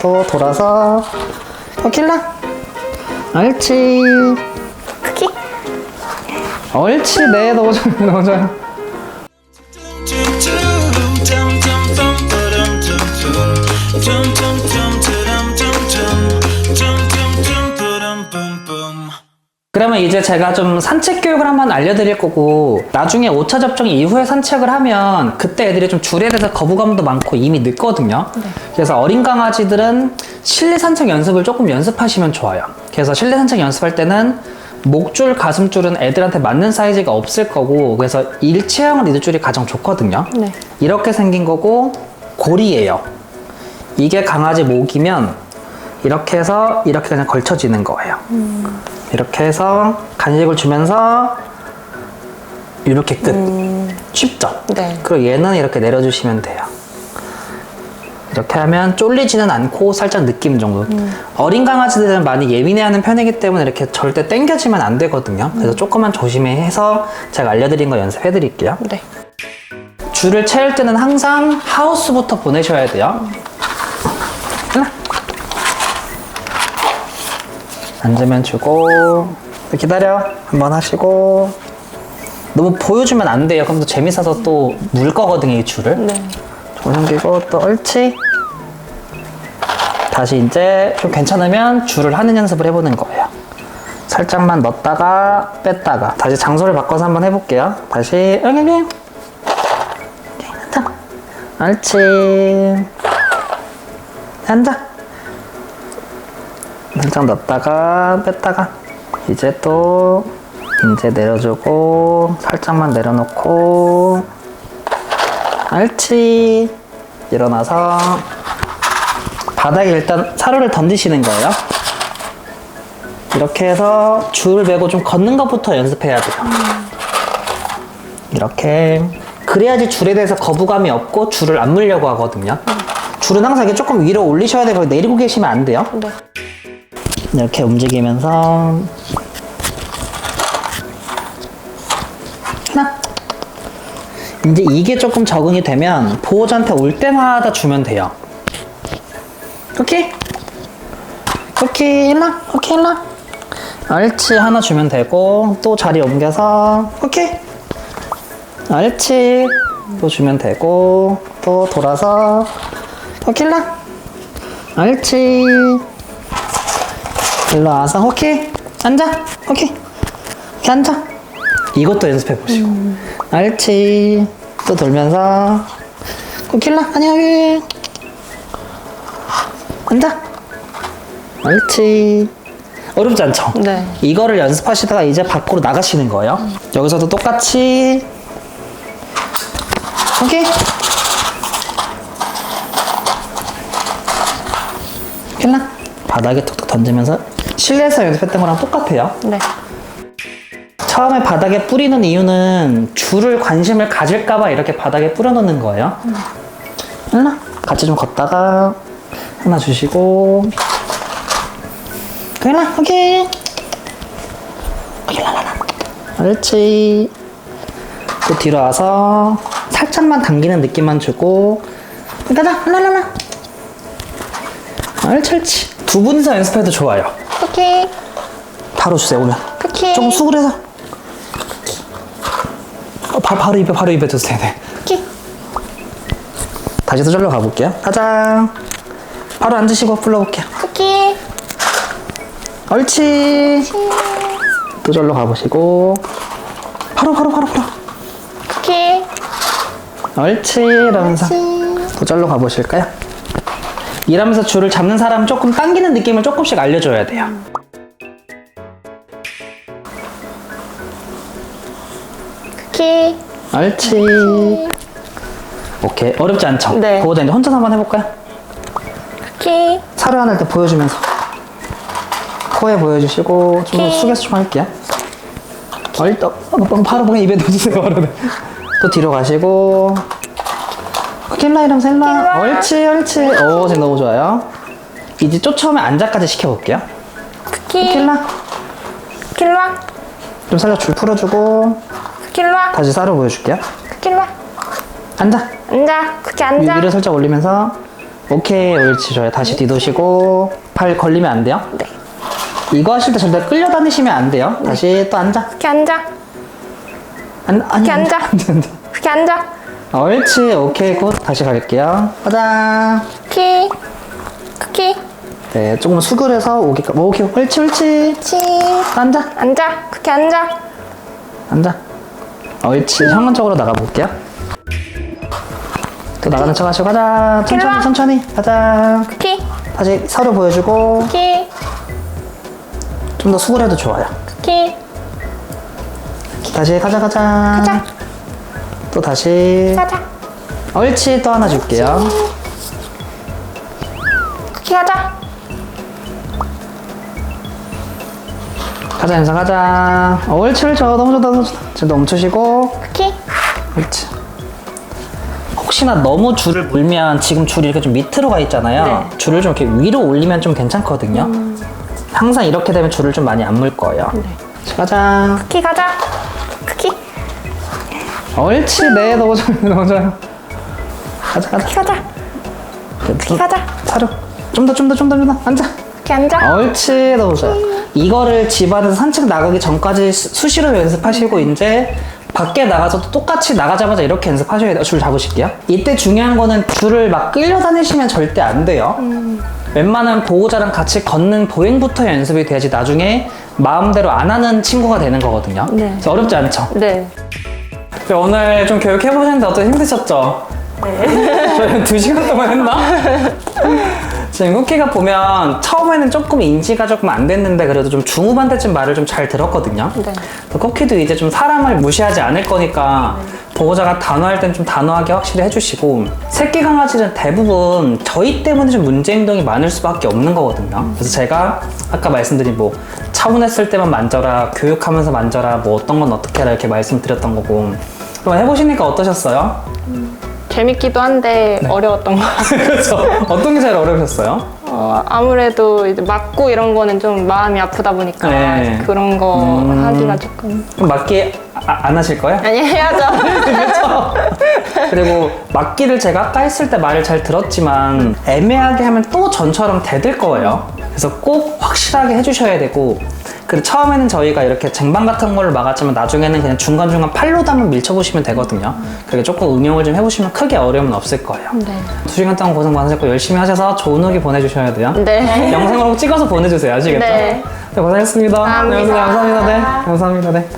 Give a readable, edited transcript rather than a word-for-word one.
또 돌아서 킬라. 옳지. 쿠키. 옳지. 네, 너무 좋아요. 너무 좋아요. 그러면 이제 제가 좀 산책 교육을 한번 알려드릴 거고, 나중에 5차 접종 이후에 산책을 하면 그때 애들이 좀 줄에 대해서 거부감도 많고 이미 늦거든요. 네. 그래서 어린 강아지들은 실내 산책 연습을 조금 연습하시면 좋아요. 그래서 실내 산책 연습할 때는 목줄, 가슴줄은 애들한테 맞는 사이즈가 없을 거고, 그래서 일체형 리드줄이 가장 좋거든요. 네. 이렇게 생긴 거고, 고리예요. 이게 강아지 목이면 이렇게 해서 이렇게 그냥 걸쳐지는 거예요. 이렇게 해서 간식을 주면서 이렇게 끝. 쉽죠? 네. 그리고 얘는 이렇게 내려주시면 돼요. 이렇게 하면 쫄리지는 않고 살짝 느낌 정도. 어린 강아지들은 많이 예민해하는 편이기 때문에 이렇게 절대 당겨지면 안 되거든요. 그래서 조금만 조심해서 제가 알려드린 거 연습해 드릴게요. 네. 줄을 채울 때는 항상 하우스부터 보내셔야 돼요. 하나. 앉으면 주고, 기다려. 한번 하시고. 너무 보여주면 안 돼요. 그럼 또 재밌어서 또 물 거거든요, 이 줄을. 네. 조금 당기고, 또 옳지. 다시 이제 좀 괜찮으면 줄을 하는 연습을 해보는 거예요. 살짝만 넣었다가 뺐다가. 다시 장소를 바꿔서 한번 해볼게요. 다시, 여기. 앉아. 옳지. 앉아. 살짝 넣었다가 뺐다가. 이제 또 이제 내려주고 살짝만 내려놓고. 옳지. 일어나서 바닥에 일단 사료를 던지시는 거예요. 이렇게 해서 줄을 메고 좀 걷는 것부터 연습해야 돼요. 이렇게. 그래야지 줄에 대해서 거부감이 없고 줄을 안 물려고 하거든요. 줄은 항상 이렇게 조금 위로 올리셔야 되고 내리고 계시면 안 돼요. 네. 이렇게 움직이면서 하나. 이제 이게 조금 적응이 되면 보호자한테 올 때마다 주면 돼요. 오케이? 오케이, 일라. 오케이, 일라. 옳지. 하나 주면 되고, 또 자리 옮겨서, 오케이. 옳지. 또 주면 되고, 또 돌아서, 오케이, 일라. 옳지. 일로 와서, 오케이. 앉아. 오케이. 이렇게 앉아. 이것도 연습해 보시고. 옳지. 또 돌면서, 오케이, 일라. 아니야, 여기. 앉아. 옳지. 어렵지 않죠? 네. 이거를 연습하시다가 이제 밖으로 나가시는 거예요. 여기서도 똑같이. 오케이. 킬라. 바닥에 툭툭 던지면서 실내에서 연습했던 거랑 똑같아요. 네. 처음에 바닥에 뿌리는 이유는 줄을 관심을 가질까봐 이렇게 바닥에 뿌려놓는 거예요. 킬라. 같이 좀 걷다가 하나 주시고. 그래, 오케이. 옳지. 또 뒤로 와서 살짝만 당기는 느낌만 주고. 가자, 랄랄라. 옳지, 옳지. 두 분이서 연습해도 좋아요. 오케이. 바로 주세요, 오면. 오케이. 조금 수그려서. 바로 입에 주세요. 네. 오케이. 다시 저절로 가볼게요. 가자. 바로 앉으시고 불러볼게요. 오케이. 옳지. 또 절로 가보시고. 바로. 오케이. 옳지. 이러면서 또 절로 가보실까요? 이러면서 줄을 잡는 사람 조금 당기는 느낌을 조금씩 알려줘야 돼요. 오케이. 옳지. 오케이. 어렵지 않죠? 네. 보호자 이제 혼자서 한번 해볼까요? 오케이. 사료 하나 일단 보여주면서 코에 보여주시고 좀 더 숙여서 좀 할게요. 바로 그냥 입에 넣어주세요. 바로. 또 뒤로 가시고 킬라 이러면서 힐라. 옳지. 오, 지금 너무 좋아요. 이제 쫓아오면 앉아까지 시켜볼게요. 쿠키. 킬라. 킬라. 좀 살짝 줄 풀어주고 킬라. 다시 사료 보여줄게요. 킬라. 앉아. 앉아. 쿠키 앉아. 위를 살짝 올리면서 오케이, 옳지, 좋아요. 다시 뒤도시고, 발 걸리면 안 돼요? 네. 이거 하실 때 절대 끌려다니시면 안 돼요. 다시 또 앉아. 크키 앉아. 아니, 앉아. 크키 앉아. 옳지, 오케이, 굿. 다시 갈게요. 가자. 크키. 크키. 네, 조금 수그려서 오게끔. 오케이, 옳지, 옳지. 치. 앉아. 앉아. 크키 앉아. 앉아. 옳지. 현관 쪽으로 나가볼게요. 또 나가는 척 하시고 가자. 천천히, 일로와. 천천히. 가자. 크키. 다시 서류 보여주고. 크키. 좀 더 수그려도 좋아요. 크키. 다시 가자, 가자. 가자. 또 다시. 가자. 옳지. 또 하나 줄게요. 크키 가자. 가자, 연사 가자. 옳지, 옳지. 너무 좋다, 너무 좋다. 지금 멈추시고. 크키. 옳지. 혹시나 너무 줄을 물면 지금 줄이 이렇게 좀 밑으로 가 있잖아요. 네. 줄을 좀 이렇게 위로 올리면 좀 괜찮거든요. 항상 이렇게 되면 줄을 좀 많이 안 물 거예요. 가자. 크키 가자. 크키. 옳지. 네, 너무 좋아요. 너무 좋아요. 가자, 가자. 크키 가자. 크키 가자. 사료. 좀 더. 앉아. 크키 앉아. 옳지. 너무 좋아요. 이거를 집안에서 산책 나가기 전까지 수시로 연습하시고 이제 밖에 나가서도 똑같이 나가자마자 이렇게 연습하셔야 돼요. 줄 잡으실게요. 이때 중요한 거는 줄을 막 끌려다니시면 절대 안 돼요. 웬만한 보호자랑 같이 걷는 보행부터 연습이 돼야지 나중에 마음대로 안 하는 친구가 되는 거거든요. 네. 그래서 어렵지 않죠? 네. 오늘 좀 교육해보셨는데 어떻게 힘드셨죠? 네. 저희 2시간 동안 했나? 지금 쿠키가 보면 처음에는 조금 인지가 조금 안 됐는데 그래도 좀 중후반 때쯤 말을 좀 잘 들었거든요. 네. 쿠키도 이제 좀 사람을 무시하지 않을 거니까 보호자가 단호할 땐 좀 단호하게 확실히 해주시고 새끼 강아지는 대부분 저희 때문에 좀 문제 행동이 많을 수밖에 없는 거거든요. 그래서 제가 아까 말씀드린 뭐 차분했을 때만 만져라, 교육하면서 만져라, 뭐 어떤 건 어떻게 해라 이렇게 말씀드렸던 거고 한번 해보시니까 어떠셨어요? 재밌기도 한데 어려웠던 것 같아요. 그렇죠. 어떤 게 제일 어려우셨어요? 아무래도 이제 맞고 이런 거는 좀 마음이 아프다 보니까 네. 그런 거 하기가 조금. 그럼 맞기 안 하실 거예요? 아니, 해야죠. 그렇죠. 그리고 맞기를 제가 아까 했을 때 말을 잘 들었지만 애매하게 하면 또 전처럼 대들 거예요. 그래서 꼭 확실하게 해주셔야 되고 그리고 처음에는 저희가 이렇게 쟁반 같은 걸로 막았지만 나중에는 그냥 중간중간 팔로도 한번 밀쳐보시면 되거든요. 그렇게 조금 응용을 좀 해보시면 크게 어려움은 없을 거예요. 네. 2시간 동안 고생 많으셨고 열심히 하셔서 좋은 후기 보내주셔야 돼요. 네. 영상으로 찍어서 보내주세요. 아시겠죠? 네. 네, 고생했습니다. 감사합니다. 네, 감사합니다. 네, 감사합니다. 네.